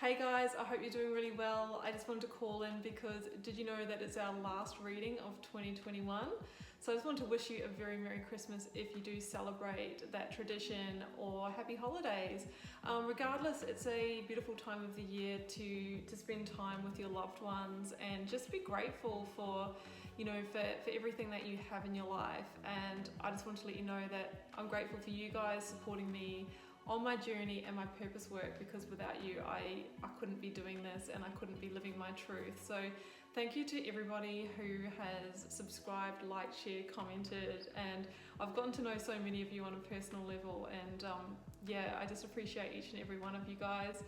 Hey guys, I hope you're doing really well. I just wanted to call in because did you know that it's our last reading of 2021? So I just want to wish you a very Merry Christmas if you do celebrate that tradition, or Happy Holidays. Regardless, it's a beautiful time of the year to spend time with your loved ones and just be grateful for, for everything that you have in your life. And I just want to let you know that I'm grateful for you guys supporting me on my journey and my purpose work, because without you I couldn't be doing this and I couldn't be living my truth. So thank you to everybody who has subscribed, liked, shared, commented, and I've gotten to know so many of you on a personal level, and I just appreciate each and every one of you guys.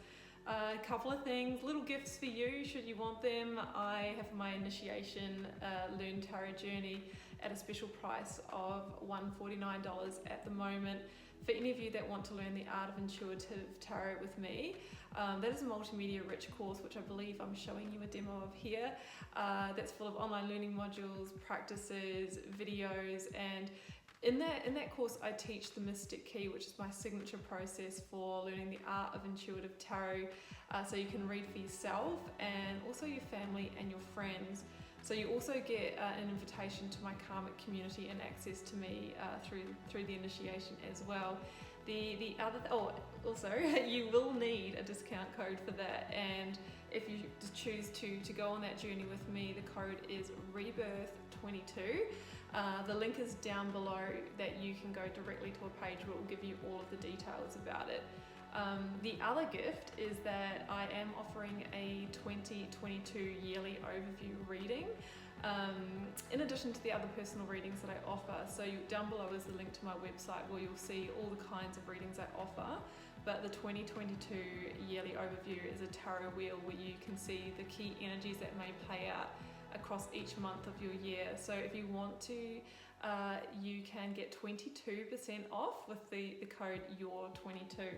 A couple of things, little gifts for you should you want them. I have my initiation Learn Tarot journey at a special price of $149 at the moment. For any of you that want to learn the art of intuitive tarot with me, that is a multimedia rich course, which I believe I'm showing you a demo of here. That's full of online learning modules, practices, videos, and in that course, I teach the Mystic Key, which is my signature process for learning the art of intuitive tarot, so you can read for yourself and also your family and your friends. So you also get an invitation to my karmic community and access to me through the initiation as well. Also you will need a discount code for that, and if you choose to go on that journey with me, the code is Rebirth22. The link is down below, that you can go directly to a page where it will give you all of the details about it. The other gift is that I am offering a 2022 yearly overview reading, in addition to the other personal readings that I offer. So down below is the link to my website where you'll see all the kinds of readings I offer. But the 2022 yearly overview is a tarot wheel where you can see the key energies that may play out across each month of your year. So if you want to, you can get 22% off with the code YOUR22.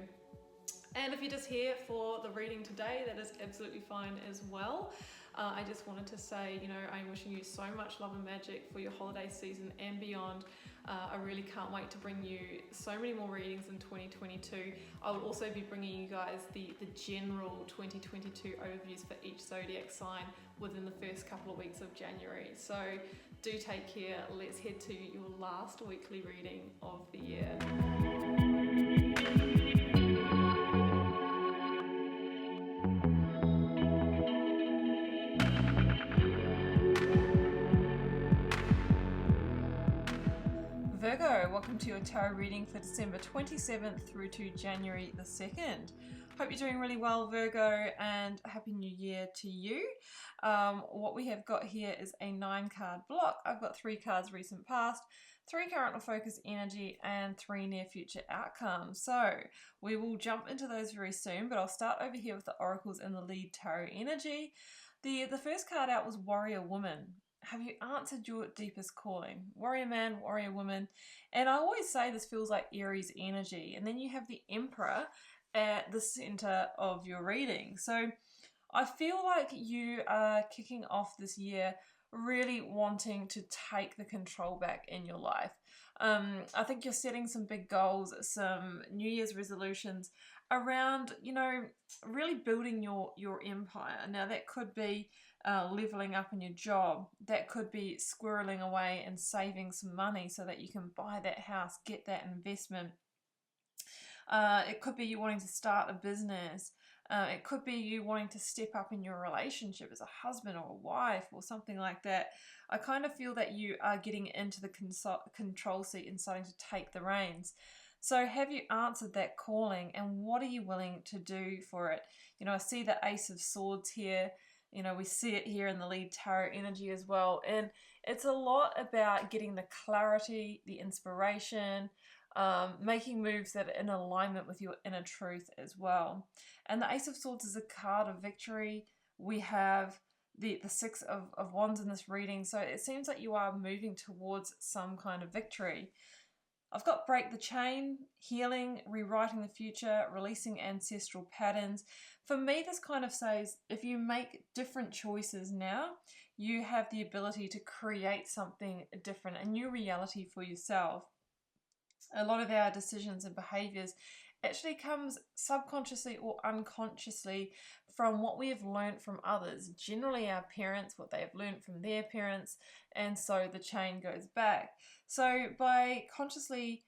And if you're just here for the reading today, that is absolutely fine as well. I just wanted to say, I'm wishing you so much love and magic for your holiday season and beyond. I really can't wait to bring you so many more readings in 2022. I will also be bringing you guys the general 2022 overviews for each zodiac sign within the first couple of weeks of January. So do take care. Let's head to your last weekly reading of the year. Virgo, welcome to your tarot reading for December 27th through to January the 2nd. Hope you're doing really well, Virgo, and Happy New Year to you. What we have got here is a 9-card block. I've got 3 cards recent past, 3 current or focus energy, and 3 near future outcomes. So we will jump into those very soon, but I'll start over here with the oracles and the lead tarot energy. The first card out was Warrior Woman. Have you answered your deepest calling? Warrior man, warrior woman. And I always say this feels like Aries energy. And then you have the Emperor at the center of your reading. So I feel like you are kicking off this year really wanting to take the control back in your life. I think you're setting some big goals, some New Year's resolutions around, really building your empire. Now that could be leveling up in your job. That could be squirreling away and saving some money so that you can buy that house, get that investment. It could be you wanting to start a business. It could be you wanting to step up in your relationship as a husband or a wife or something like that. I kind of feel that you are getting into the control seat and starting to take the reins. So have you answered that calling, and what are you willing to do for it? I see the Ace of Swords here. We see it here in the lead tarot energy as well. And it's a lot about getting the clarity, the inspiration, making moves that are in alignment with your inner truth as well. And the Ace of Swords is a card of victory. We have the 6 of Wands in this reading. So it seems like you are moving towards some kind of victory. I've got break the chain, healing, rewriting the future, releasing ancestral patterns. For me, this kind of says if you make different choices now, you have the ability to create something different, a new reality for yourself. A lot of our decisions and behaviors actually comes subconsciously or unconsciously from what we have learned from others, generally our parents, what they have learned from their parents, and so the chain goes back. So by consciously,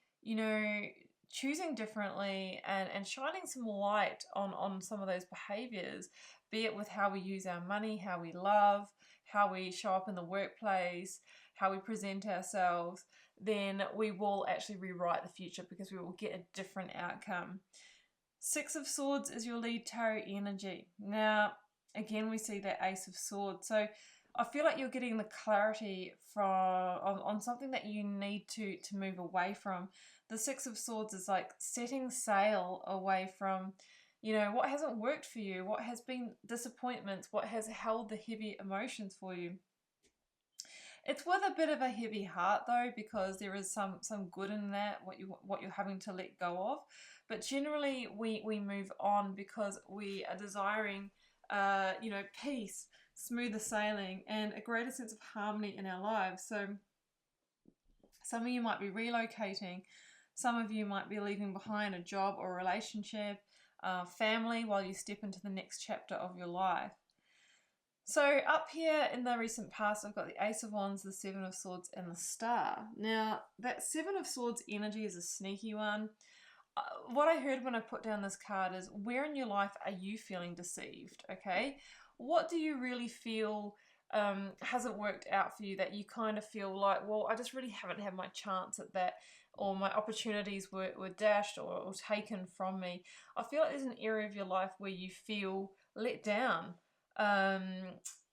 choosing differently and shining some light on some of those behaviors, be it with how we use our money, how we love, how we show up in the workplace, how we present ourselves, then we will actually rewrite the future because we will get a different outcome. Six of Swords is your lead tarot energy. Now, again, we see that Ace of Swords. So I feel like you're getting the clarity on something that you need to move away from. The Six of Swords is like setting sail away from, what hasn't worked for you, what has been disappointments, what has held the heavy emotions for you. It's with a bit of a heavy heart though, because there is some good in that, what you're having to let go of. But generally we move on because we are desiring peace, smoother sailing, and a greater sense of harmony in our lives. So some of you might be relocating, some of you might be leaving behind a job or a relationship, family, while you step into the next chapter of your life. So up here in the recent past, I've got the Ace of Wands, the Seven of Swords, and the Star. Now, that Seven of Swords energy is a sneaky one. What I heard when I put down this card is, where in your life are you feeling deceived, okay? What do you really feel hasn't worked out for you, that you kind of feel like, well, I just really haven't had my chance at that, or my opportunities were dashed or taken from me. I feel like there's an area of your life where you feel let down.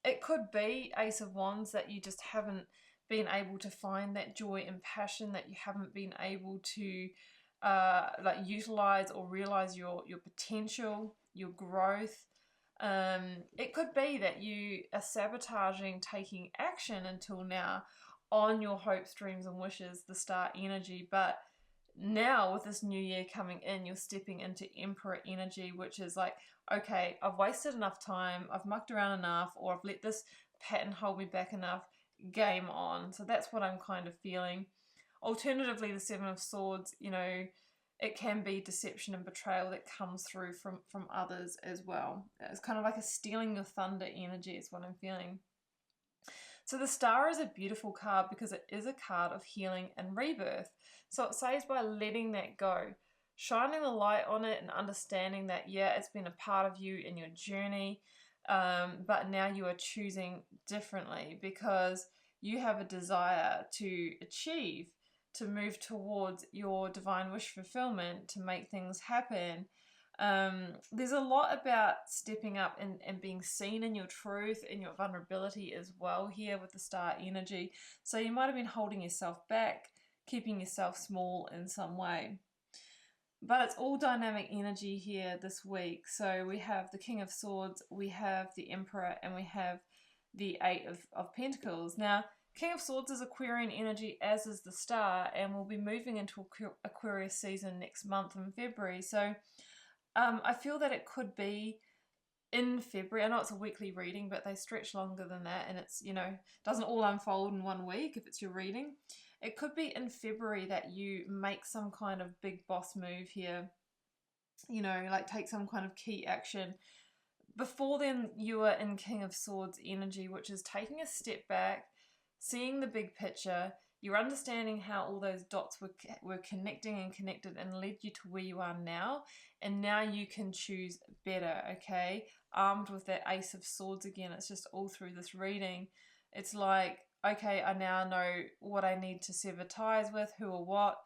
It could be Ace of Wands, that you just haven't been able to find that joy and passion, that you haven't been able to utilize or realize your potential, your growth. It could be that you are sabotaging taking action until now on your hopes, dreams, and wishes, the Star energy. But now with this new year coming in, you're stepping into Emperor energy, which is like, okay, I've wasted enough time, I've mucked around enough, or I've let this pattern hold me back enough, game on. So that's what I'm kind of feeling. Alternatively, the Seven of Swords, it can be deception and betrayal that comes through from others as well. It's kind of like a stealing your thunder energy is what I'm feeling. So the Star is a beautiful card because it is a card of healing and rebirth. So it says by letting that go, shining the light on it and understanding that, yeah, it's been a part of you in your journey, but now you are choosing differently because you have a desire to achieve, to move towards your divine wish fulfillment, to make things happen. There's a lot about stepping up and being seen in your truth and your vulnerability as well here with the Star energy. So you might have been holding yourself back, keeping yourself small in some way. But it's all dynamic energy here this week. So we have the King of Swords, we have the Emperor, and we have the Eight of Pentacles. Now, King of Swords is Aquarian energy, as is the Star, and we'll be moving into Aquarius season next month in February. So I feel that it could be in February. I know it's a weekly reading, but they stretch longer than that, and it's, doesn't all unfold in 1 week if it's your reading. It could be in February that you make some kind of big boss move here, like take some kind of key action. Before then, you are in King of Swords energy, which is taking a step back, seeing the big picture. You're understanding how all those dots were connecting and connected and led you to where you are now. And now you can choose better, okay? Armed with that Ace of Swords again, it's just all through this reading. It's like, okay, I now know what I need to sever ties with, who or what.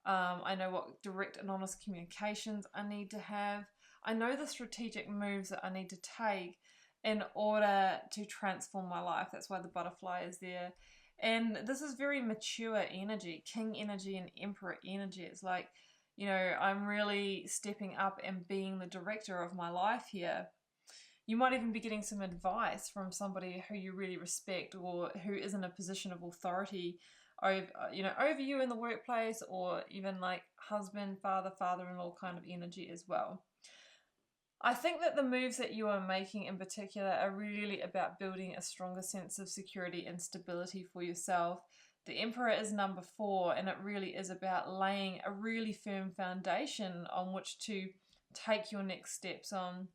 I know what direct and honest communications I need to have. I know the strategic moves that I need to take in order to transform my life. That's why the butterfly is there. And this is very mature energy, King energy and Emperor energy. It's like, I'm really stepping up and being the director of my life here. You might even be getting some advice from somebody who you really respect or who is in a position of authority over you in the workplace, or even like husband, father, father-in-law kind of energy as well. I think that the moves that you are making in particular are really about building a stronger sense of security and stability for yourself. The Emperor is number 4, and it really is about laying a really firm foundation on which to take your next steps on.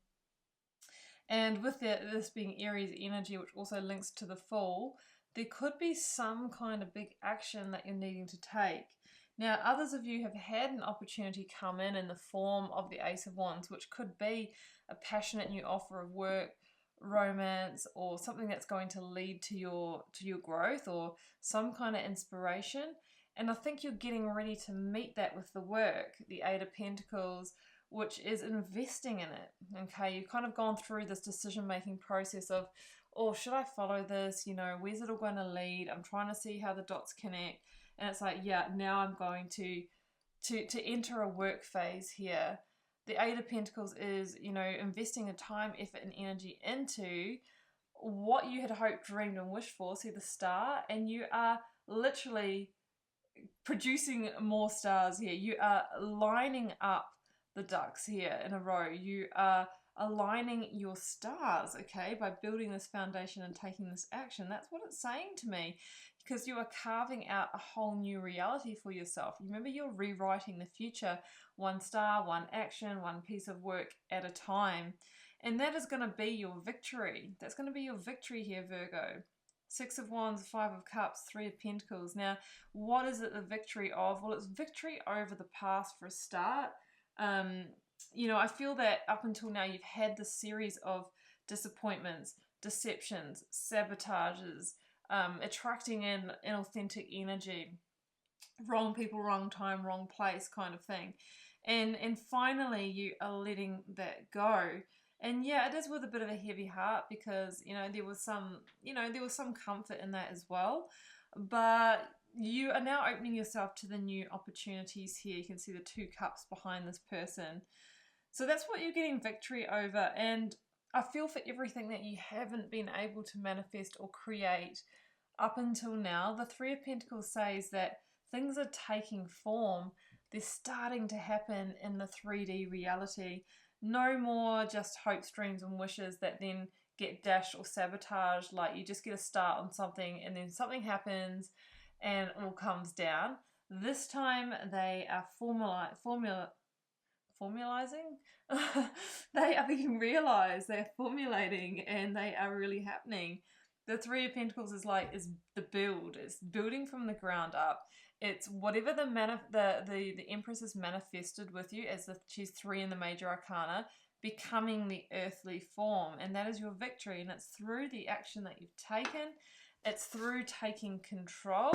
And with this being Aries energy, which also links to the Fool, there could be some kind of big action that you're needing to take. Now, others of you have had an opportunity come in the form of the Ace of Wands, which could be a passionate new offer of work, romance, or something that's going to lead to your growth, or some kind of inspiration. And I think you're getting ready to meet that with the work, the Eight of Pentacles, which is investing in it. Okay, you've kind of gone through this decision-making process of, oh, should I follow this? You know, where's it all going to lead? I'm trying to see how the dots connect. And it's like, yeah, now I'm going to enter a work phase here. The Eight of Pentacles is, you know, investing a time, effort, and energy into what you had hoped, dreamed, and wished for. See the star, and you are literally producing more stars here. You are lining up the ducks here in a row. You are aligning your stars, okay, by building this foundation and taking this action. That's what it's saying to me, because you are carving out a whole new reality for yourself. Remember, you're rewriting the future, one star, one action, one piece of work at a time. And that is going to be your victory. That's going to be your victory here, Virgo. Six of Wands, Five of Cups, Three of Pentacles. Now, what is it the victory of? Well, it's victory over the past for a start. You know, I feel that up until now you've had this series of disappointments, deceptions, sabotages, attracting in inauthentic energy, wrong people, wrong time, wrong place kind of thing. And finally you are letting that go. And yeah, it is with a bit of a heavy heart, because, you know, there was some comfort in that as well. But you are now opening yourself to the new opportunities here. You can see the Two Cups behind this person. So that's what you're getting victory over. And I feel for everything that you haven't been able to manifest or create up until now. The Three of Pentacles says that things are taking form. They're starting to happen in the 3D reality. No more just hopes, dreams, and wishes that then get dashed or sabotaged. Like you just get a start on something and then something happens and it all comes down. This time they are formalizing. They are being realized, they're formulating, and they are really happening. The Three of Pentacles is the build. It's building from the ground up. It's whatever the Empress has manifested with you, as she's 3 in the major arcana, becoming the earthly form. And that is your victory. And it's through the action that you've taken. It's through taking control,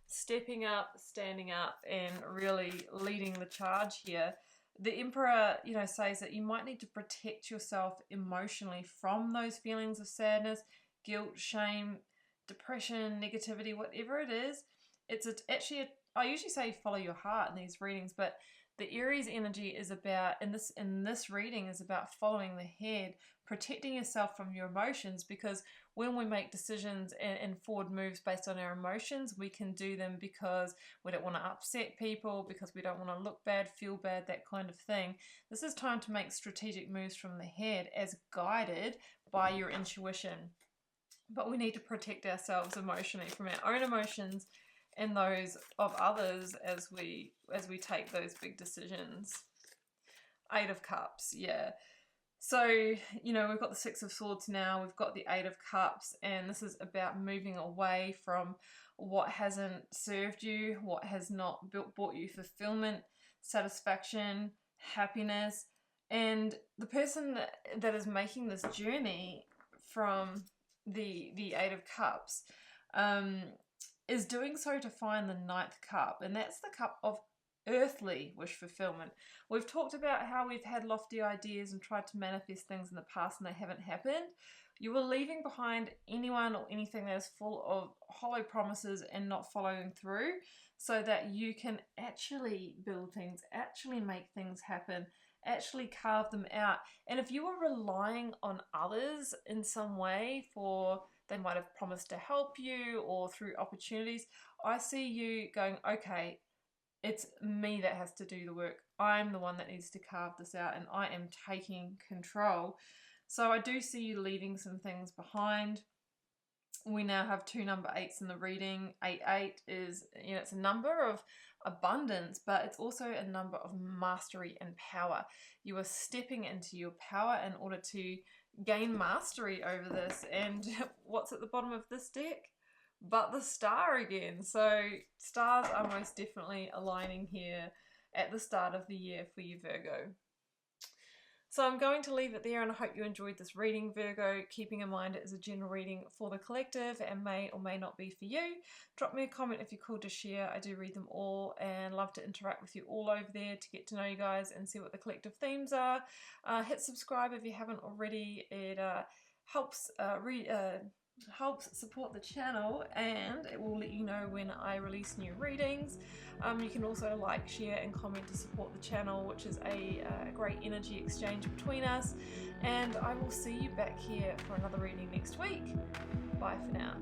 stepping up, standing up, and really leading the charge here. The Emperor, you know, says that you might need to protect yourself emotionally from those feelings of sadness, guilt, shame, depression, negativity, whatever it is. It's actually, I usually say follow your heart in these readings, but the Aries energy is about, in this reading, is about following the head, protecting yourself from your emotions, because when we make decisions and forward moves based on our emotions, we can do them because we don't want to upset people, because we don't want to look bad, feel bad, that kind of thing. This is time to make strategic moves from the head as guided by your intuition. But we need to protect ourselves emotionally from our own emotions and those of others as we take those big decisions. Eight of Cups, yeah. So, you know, we've got the Six of Swords now, we've got the Eight of Cups, and this is about moving away from what hasn't served you, what has not brought you fulfillment, satisfaction, happiness. And the person that is making this journey from the Eight of Cups is doing so to find the Ninth Cup, and that's the cup of earthly wish fulfillment. We've talked about how we've had lofty ideas and tried to manifest things in the past and they haven't happened. You are leaving behind anyone or anything that is full of hollow promises and not following through, so that you can actually build things, actually make things happen, actually carve them out. And if you are relying on others in some way, for they might have promised to help you or through opportunities, I see you going, okay, it's me that has to do the work. I'm the one that needs to carve this out, and I am taking control. So I do see you leaving some things behind. We now have 2 number 8s in the reading. 8 is, you know, it's a number of abundance, but it's also a number of mastery and power. You are stepping into your power in order to gain mastery over this. And what's at the bottom of this deck? But the star again. So stars are most definitely aligning here at the start of the year for you, Virgo. So I'm going to leave it there, and I hope you enjoyed this reading, Virgo, keeping in mind it is a general reading for the collective and may or may not be for you. Drop me a comment if you're called to share. I do read them all and love to interact with you all over there to get to know you guys and see what the collective themes are. Hit subscribe if you haven't already. It helps support the channel, and it will let you know when I release new readings. You can also like, share and comment to support the channel, which is a great energy exchange between us, and I will see you back here for another reading next week. Bye for now.